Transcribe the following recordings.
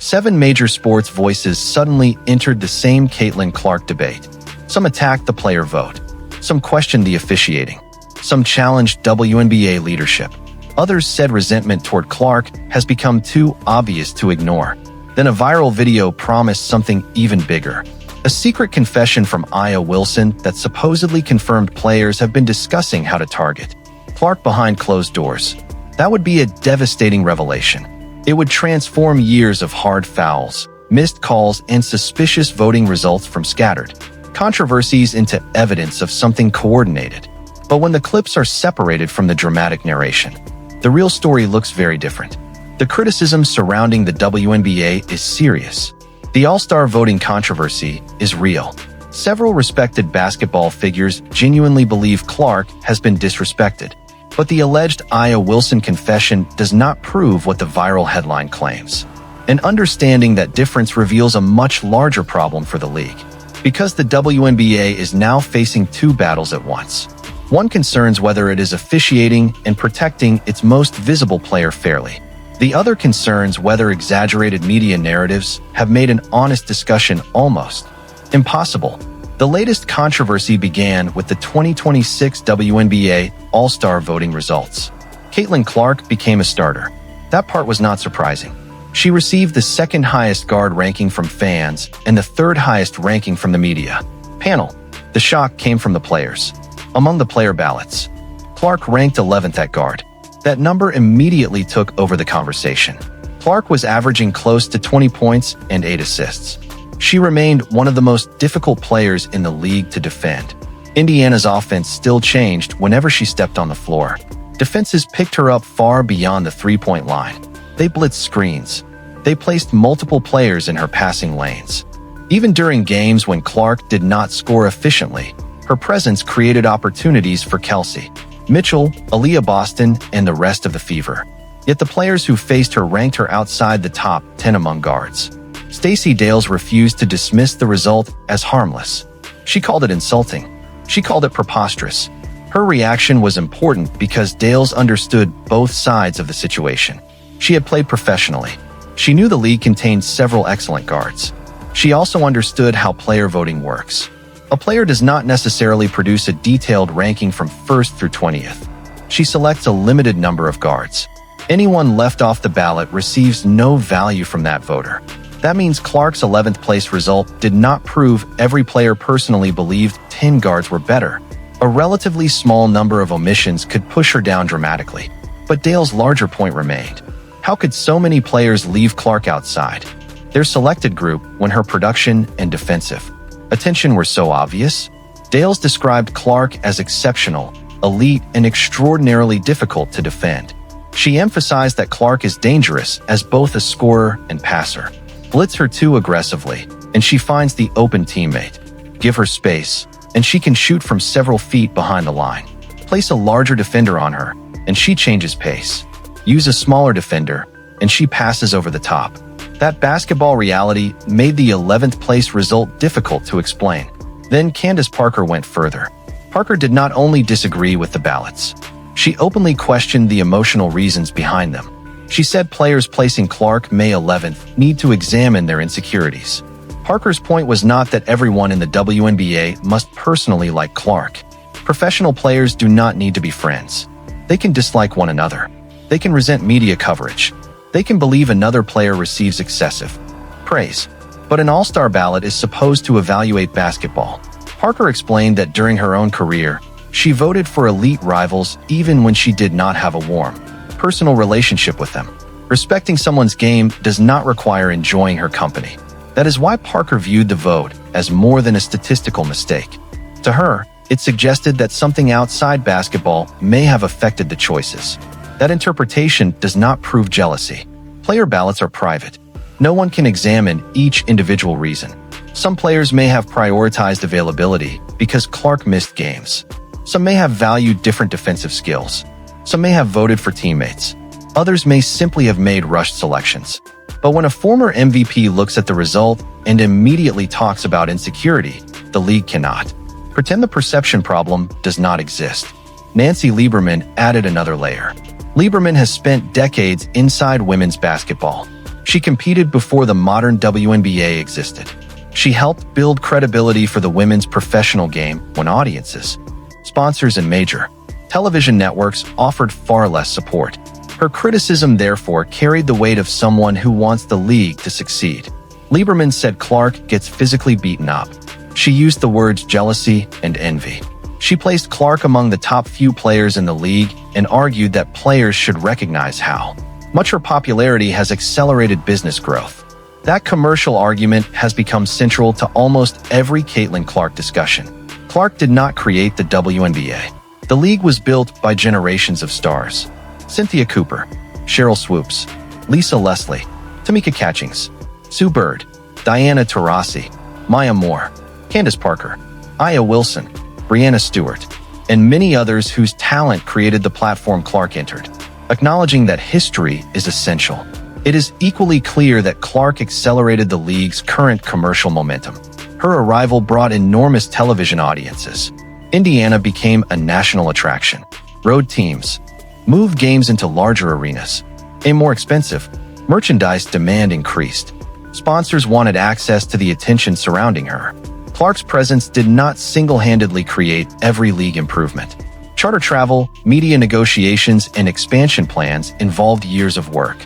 7 major sports voices suddenly entered the same Caitlin Clark debate. Some attacked the player vote. Some questioned the officiating. Some challenged WNBA leadership. Others said resentment toward Clark has become too obvious to ignore. Then a viral video promised something even bigger. A secret confession from Aya Wilson that supposedly confirmed players have been discussing how to target Clark behind closed doors. That would be a devastating revelation. It would transform years of hard fouls, missed calls, and suspicious voting results from scattered controversies into evidence of something coordinated. But when the clips are separated from the dramatic narration, the real story looks very different. The criticism surrounding the WNBA is serious. The All-Star voting controversy is real. Several respected basketball figures genuinely believe Clark has been disrespected. But the alleged Aya Wilson confession does not prove what the viral headline claims. And understanding that difference reveals a much larger problem for the league. Because the WNBA is now facing 2 battles at once. One concerns whether it is officiating and protecting its most visible player fairly. The other concerns whether exaggerated media narratives have made an honest discussion almost impossible. The latest controversy began with the 2026 WNBA All-Star voting results. Caitlin Clark became a starter. That part was not surprising. She received the 2nd highest guard ranking from fans and the 3rd highest ranking from the media panel. The shock came from the players. Among the player ballots, Clark ranked 11th at guard. That number immediately took over the conversation. Clark was averaging close to 20 points and 8 assists. She remained one of the most difficult players in the league to defend. Indiana's offense still changed whenever she stepped on the floor. Defenses picked her up far beyond the three-point line. They blitzed screens. They placed multiple players in her passing lanes. Even during games when Clark did not score efficiently, her presence created opportunities for Kelsey, Mitchell, Aaliyah Boston, and the rest of the Fever. Yet the players who faced her ranked her outside the top 10 among guards. Stacey Dales refused to dismiss the result as harmless. She called it insulting. She called it preposterous. Her reaction was important because Dales understood both sides of the situation. She had played professionally. She knew the league contained several excellent guards. She also understood how player voting works. A player does not necessarily produce a detailed ranking from 1st through 20th. She selects a limited number of guards. Anyone left off the ballot receives no value from that voter. That means Clark's 11th place result did not prove every player personally believed 10 guards were better. A relatively small number of omissions could push her down dramatically. But Dale's larger point remained. How could so many players leave Clark outside their selected group when her production and defensive attention were so obvious? Dales described Clark as exceptional, elite, and extraordinarily difficult to defend. She emphasized that Clark is dangerous as both a scorer and passer. Blitz her too aggressively, and she finds the open teammate. Give her space, and she can shoot from several feet behind the line. Place a larger defender on her, and she changes pace. Use a smaller defender, and she passes over the top. That basketball reality made the 11th place result difficult to explain. Then Candace Parker went further. Parker did not only disagree with the ballots. She openly questioned the emotional reasons behind them. She said players placing Clark May 11th need to examine their insecurities. Parker's point was not that everyone in the WNBA must personally like Clark. Professional players do not need to be friends. They can dislike one another. They can resent media coverage. They can believe another player receives excessive praise. But an all-star ballot is supposed to evaluate basketball. Parker explained that during her own career, she voted for elite rivals even when she did not have a warm, personal relationship with them. Respecting someone's game does not require enjoying her company. That is why Parker viewed the vote as more than a statistical mistake. To her, it suggested that something outside basketball may have affected the choices. That interpretation does not prove jealousy. Player ballots are private. No one can examine each individual reason. Some players may have prioritized availability because Clark missed games. Some may have valued different defensive skills. Some may have voted for teammates. Others may simply have made rushed selections. But when a former MVP looks at the result and immediately talks about insecurity, the league cannot pretend the perception problem does not exist. Nancy Lieberman added another layer. Lieberman has spent decades inside women's basketball. She competed before the modern WNBA existed. She helped build credibility for the women's professional game when audiences, sponsors, and major television networks offered far less support. Her criticism, therefore, carried the weight of someone who wants the league to succeed. Lieberman said Clark gets physically beaten up. She used the words jealousy and envy. She placed Clark among the top few players in the league and argued that players should recognize how much her popularity has accelerated business growth. That commercial argument has become central to almost every Caitlin Clark discussion. Clark did not create the WNBA. The league was built by generations of stars. Cynthia Cooper, Cheryl Swoops, Lisa Leslie, Tamika Catchings, Sue Bird, Diana Taurasi, Maya Moore, Candace Parker, Aya Wilson, Brianna Stewart, and many others whose talent created the platform Clark entered. Acknowledging that history is essential, it is equally clear that Clark accelerated the league's current commercial momentum. Her arrival brought enormous television audiences. Indiana became a national attraction. Road teams moved games into larger arenas. A more expensive merchandise demand increased. Sponsors wanted access to the attention surrounding her. Clark's presence did not single-handedly create every league improvement. Charter travel, media negotiations, and expansion plans involved years of work.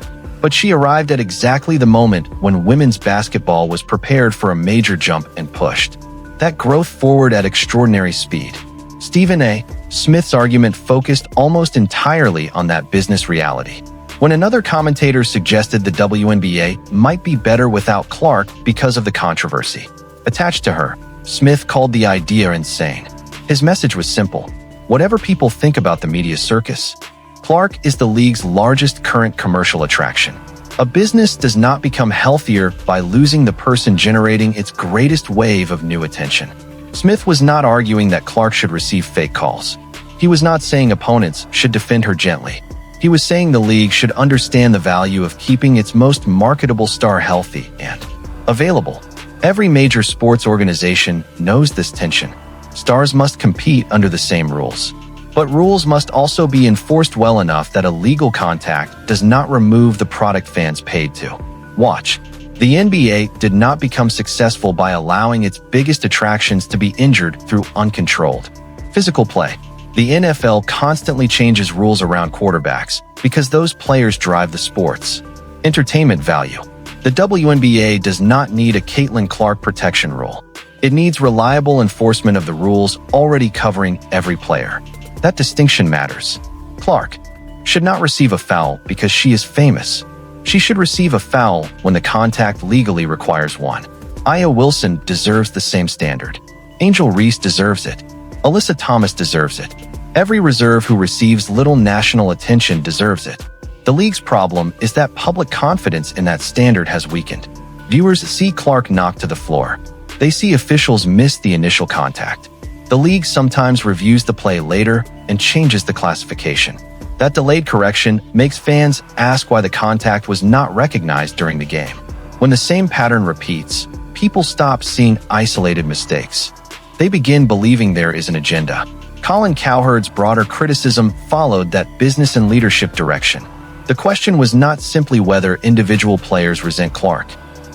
But she arrived at exactly the moment when women's basketball was prepared for a major jump and pushed that growth forward at extraordinary speed. Stephen A. Smith's argument focused almost entirely on that business reality. When another commentator suggested the WNBA might be better without Clark because of the controversy attached to her, Smith called the idea insane. His message was simple: whatever people think about the media circus, Clark is the league's largest current commercial attraction. A business does not become healthier by losing the person generating its greatest wave of new attention. Smith was not arguing that Clark should receive fake calls. He was not saying opponents should defend her gently. He was saying the league should understand the value of keeping its most marketable star healthy and available. Every major sports organization knows this tension. Stars must compete under the same rules. But rules must also be enforced well enough that illegal contact does not remove the product fans paid to watch. The NBA did not become successful by allowing its biggest attractions to be injured through uncontrolled physical play. The NFL constantly changes rules around quarterbacks because those players drive the sport's entertainment value. The WNBA does not need a Caitlin Clark protection rule. It needs reliable enforcement of the rules already covering every player. That distinction matters. Clark should not receive a foul because she is famous. She should receive a foul when the contact legally requires one. Aya Wilson deserves the same standard. Angel Reese deserves it. Alyssa Thomas deserves it. Every reserve who receives little national attention deserves it. The league's problem is that public confidence in that standard has weakened. Viewers see Clark knocked to the floor. They see officials miss the initial contact. The league sometimes reviews the play later and changes the classification. That delayed correction makes fans ask why the contact was not recognized during the game. When the same pattern repeats, people stop seeing isolated mistakes. They begin believing there is an agenda. Colin Cowherd's broader criticism followed that business and leadership direction. The question was not simply whether individual players resent Clark.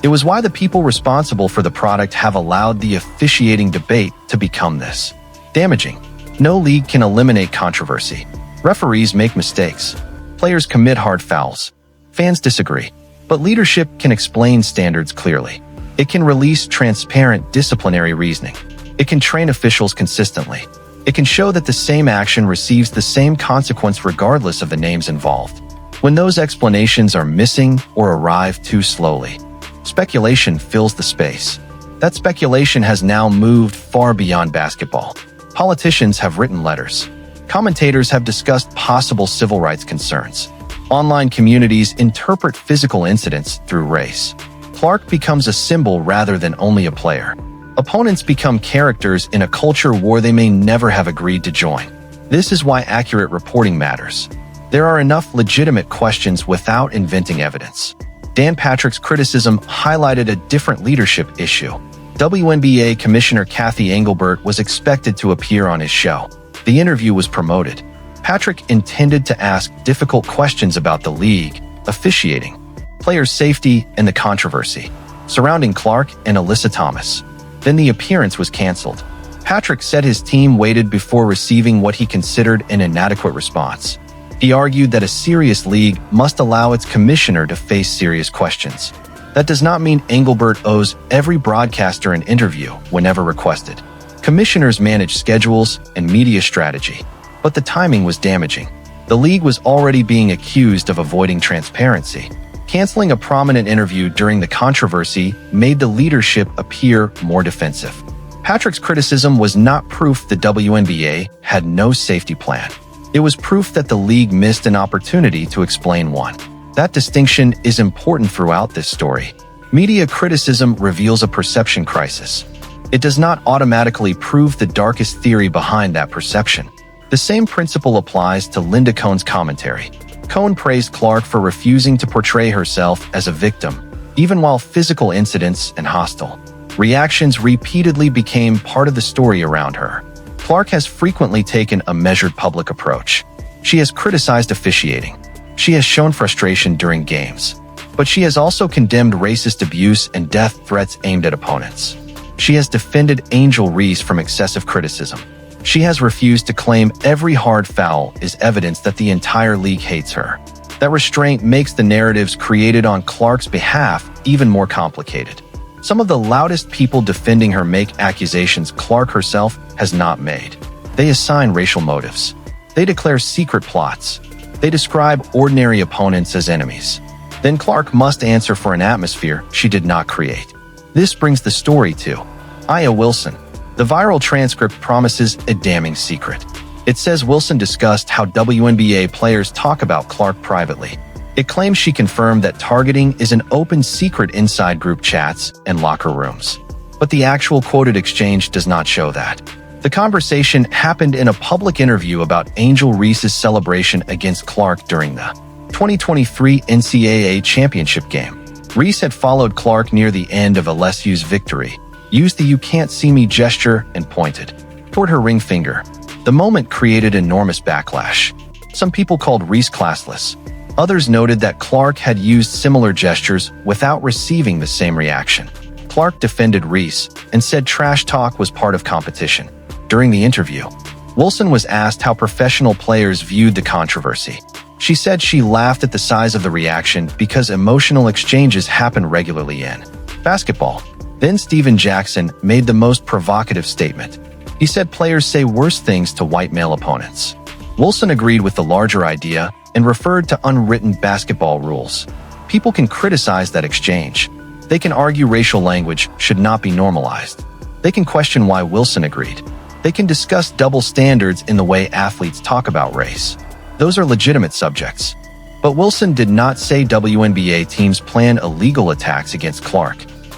It was why the people responsible for the product have allowed the officiating debate to become this damaging. No league can eliminate controversy. Referees make mistakes. Players commit hard fouls. Fans disagree. But leadership can explain standards clearly. It can release transparent disciplinary reasoning. It can train officials consistently. It can show that the same action receives the same consequence regardless of the names involved. When those explanations are missing or arrive too slowly, speculation fills the space. That speculation has now moved far beyond basketball. Politicians have written letters. Commentators have discussed possible civil rights concerns. Online communities interpret physical incidents through race. Clark becomes a symbol rather than only a player. Opponents become characters in a culture war they may never have agreed to join. This is why accurate reporting matters. There are enough legitimate questions without inventing evidence. Dan Patrick's criticism highlighted a different leadership issue. WNBA Commissioner Kathy Engelbert was expected to appear on his show. The interview was promoted. Patrick intended to ask difficult questions about the league, officiating, player safety, and the controversy surrounding Clark and Alyssa Thomas. Then the appearance was canceled. Patrick said his team waited before receiving what he considered an inadequate response. He argued that a serious league must allow its commissioner to face serious questions. That does not mean Engelbert owes every broadcaster an interview whenever requested. Commissioners manage schedules and media strategy, but the timing was damaging. The league was already being accused of avoiding transparency. Canceling a prominent interview during the controversy made the leadership appear more defensive. Patrick's criticism was not proof the WNBA had no safety plan. It was proof that the league missed an opportunity to explain one. That distinction is important throughout this story. Media criticism reveals a perception crisis. It does not automatically prove the darkest theory behind that perception. The same principle applies to Linda Cohn's commentary. Cohn praised Clark for refusing to portray herself as a victim, even while physical incidents and hostile reactions repeatedly became part of the story around her. Clark has frequently taken a measured public approach. She has criticized officiating. She has shown frustration during games. But she has also condemned racist abuse and death threats aimed at opponents. She has defended Angel Reese from excessive criticism. She has refused to claim every hard foul is evidence that the entire league hates her. That restraint makes the narratives created on Clark's behalf even more complicated. Some of the loudest people defending her make accusations Clark herself has not made. They assign racial motives. They declare secret plots. They describe ordinary opponents as enemies. Then Clark must answer for an atmosphere she did not create. This brings the story to Aya Wilson. The viral transcript promises a damning secret. It says Wilson discussed how WNBA players talk about Clark privately. It claims she confirmed that targeting is an open secret inside group chats and locker rooms. But the actual quoted exchange does not show that. The conversation happened in a public interview about Angel Reese's celebration against Clark during the 2023 NCAA championship game. Reese had followed Clark near the end of LSU's victory, used the "you can't see me" gesture, and pointed toward her ring finger. The moment created enormous backlash. Some people called Reese classless. Others noted that Clark had used similar gestures without receiving the same reaction. Clark defended Reese and said trash talk was part of competition. During the interview, Wilson was asked how professional players viewed the controversy. She said she laughed at the size of the reaction because emotional exchanges happen regularly in basketball. Then Stephen Jackson made the most provocative statement. He said players say worse things to white male opponents. Wilson agreed with the larger idea and referred to unwritten basketball rules. People can criticize that exchange. They can argue racial language should not be normalized. They can question why Wilson agreed. They can discuss double standards in the way athletes talk about race. Those are legitimate subjects. But Wilson did not say WNBA teams plan illegal attacks against Clark.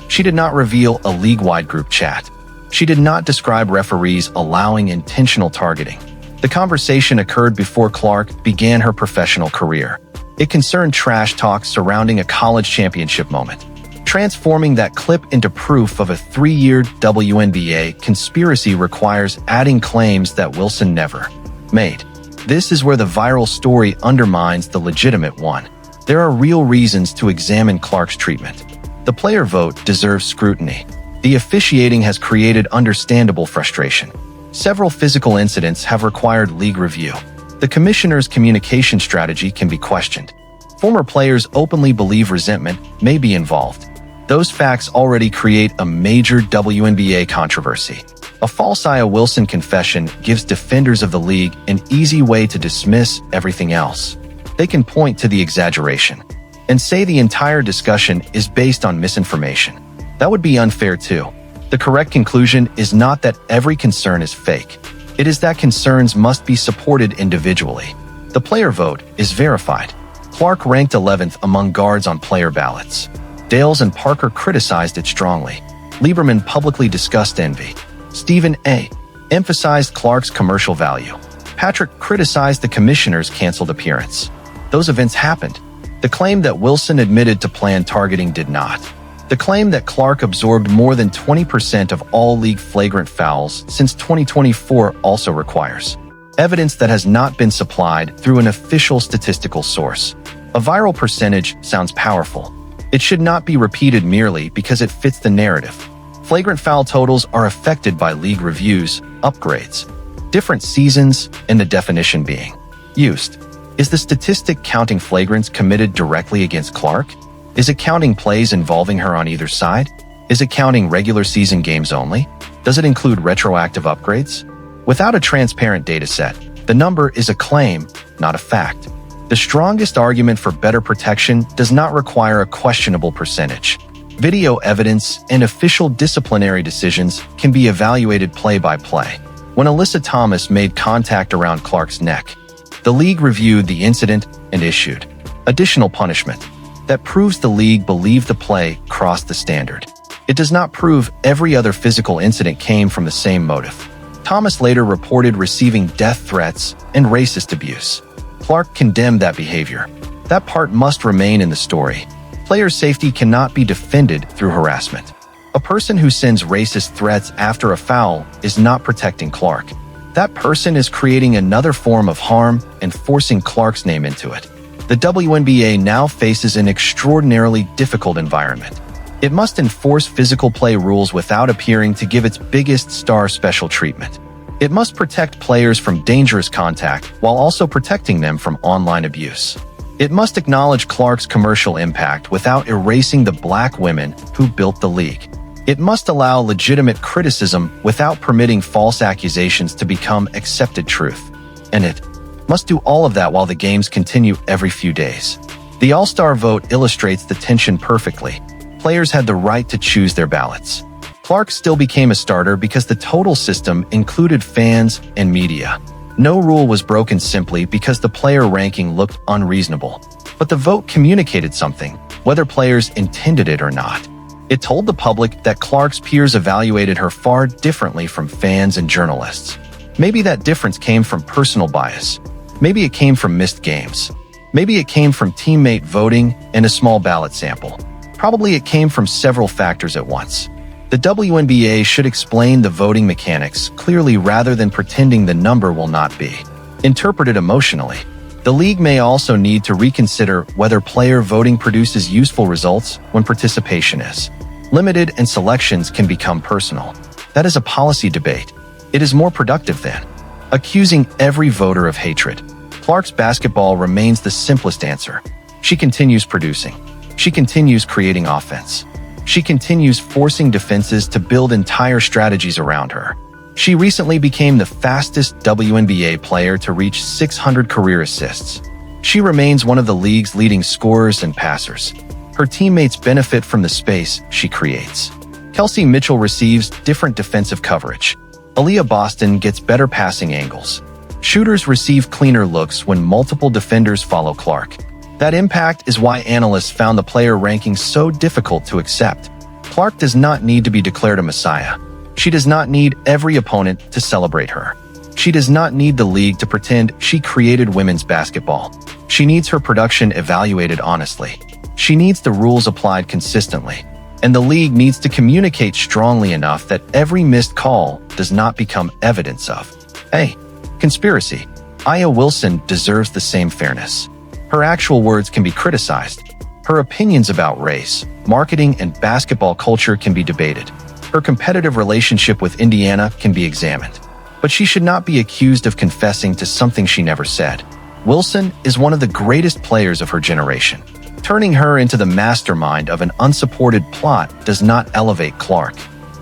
She did not reveal a league-wide group chat. She did not describe referees allowing intentional targeting. The conversation occurred before Clark began her professional career. It concerned trash talk surrounding a college championship moment. Transforming that clip into proof of a 3-year WNBA conspiracy requires adding claims that Wilson never made. This is where the viral story undermines the legitimate one. There are real reasons to examine Clark's treatment. The player vote deserves scrutiny. The officiating has created understandable frustration. Several physical incidents have required league review. The commissioner's communication strategy can be questioned. Former players openly believe resentment may be involved. Those facts already create a major WNBA controversy. A false Aya Wilson confession gives defenders of the league an easy way to dismiss everything else. They can point to the exaggeration and say the entire discussion is based on misinformation. That would be unfair too. The correct conclusion is not that every concern is fake. It is that concerns must be supported individually. The player vote is verified. Clark ranked 11th among guards on player ballots. Dales and Parker criticized it strongly. Lieberman publicly discussed envy. Stephen A. emphasized Clark's commercial value. Patrick criticized the commissioner's canceled appearance. Those events happened. The claim that Wilson admitted to planned targeting did not. The claim that Clark absorbed more than 20% of all league flagrant fouls since 2024 also requires evidence that has not been supplied through an official statistical source. A viral percentage sounds powerful. It should not be repeated merely because it fits the narrative. Flagrant foul totals are affected by league reviews, upgrades, different seasons, and the definition being used. Is the statistic counting flagrants committed directly against Clark? Is it counting plays involving her on either side? Is it counting regular season games only? Does it include retroactive upgrades? Without a transparent dataset, the number is a claim, not a fact. The strongest argument for better protection does not require a questionable percentage. Video evidence and official disciplinary decisions can be evaluated play by play. When Alyssa Thomas made contact around Clark's neck, the league reviewed the incident and issued additional punishment. That proves the league believed the play crossed the standard. It does not prove every other physical incident came from the same motive. Thomas later reported receiving death threats and racist abuse. Clark condemned that behavior. That part must remain in the story. Player safety cannot be defended through harassment. A person who sends racist threats after a foul is not protecting Clark. That person is creating another form of harm and forcing Clark's name into it. The WNBA now faces an extraordinarily difficult environment. It must enforce physical play rules without appearing to give its biggest star special treatment. It must protect players from dangerous contact while also protecting them from online abuse. It must acknowledge Clark's commercial impact without erasing the black women who built the league. It must allow legitimate criticism without permitting false accusations to become accepted truth. And it must do all of that while the games continue every few days. The All-Star vote illustrates the tension perfectly. Players had the right to choose their ballots. Clark still became a starter because the total system included fans and media. No rule was broken simply because the player ranking looked unreasonable. But the vote communicated something, whether players intended it or not. It told the public that Clark's peers evaluated her far differently from fans and journalists. Maybe that difference came from personal bias. Maybe it came from missed games. Maybe it came from teammate voting and a small ballot sample. Probably it came from several factors at once. The WNBA should explain the voting mechanics clearly rather than pretending the number will not be interpreted emotionally. The league may also need to reconsider whether player voting produces useful results when participation is limited and selections can become personal. That is a policy debate. It is more productive than accusing every voter of hatred. Clark's basketball remains the simplest answer. She continues producing. She continues creating offense. She continues forcing defenses to build entire strategies around her. She recently became the fastest WNBA player to reach 600 career assists. She remains one of the league's leading scorers and passers. Her teammates benefit from the space she creates. Kelsey Mitchell receives different defensive coverage. Aaliyah Boston gets better passing angles. Shooters receive cleaner looks when multiple defenders follow Clark. That impact is why analysts found the player ranking so difficult to accept. Clark does not need to be declared a messiah. She does not need every opponent to celebrate her. She does not need the league to pretend she created women's basketball. She needs her production evaluated honestly. She needs the rules applied consistently. And the league needs to communicate strongly enough that every missed call does not become evidence of a conspiracy. Aya Wilson deserves the same fairness. Her actual words can be criticized. Her opinions about race, marketing, and basketball culture can be debated. Her competitive relationship with Indiana can be examined. But she should not be accused of confessing to something she never said. Wilson is one of the greatest players of her generation. Turning her into the mastermind of an unsupported plot does not elevate Clark.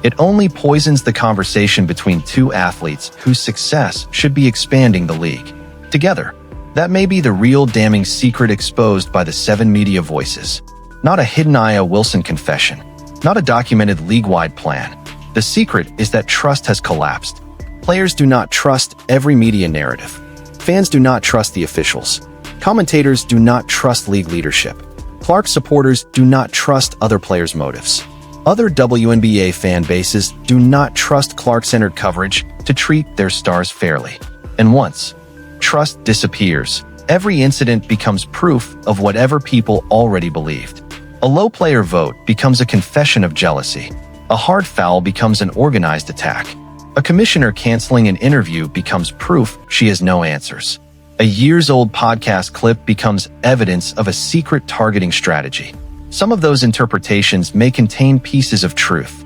It only poisons the conversation between two athletes whose success should be expanding the league. Together, that may be the real damning secret exposed by the 7 media voices. Not a hidden Aya Wilson confession. Not a documented league-wide plan. The secret is that trust has collapsed. Players do not trust every media narrative. Fans do not trust the officials. Commentators do not trust league leadership. Clark supporters do not trust other players' motives. Other WNBA fan bases do not trust Clark-centered coverage to treat their stars fairly. And once trust disappears, every incident becomes proof of whatever people already believed. A low player vote becomes a confession of jealousy. A hard foul becomes an organized attack. A commissioner canceling an interview becomes proof she has no answers. A years-old podcast clip becomes evidence of a secret targeting strategy. Some of those interpretations may contain pieces of truth,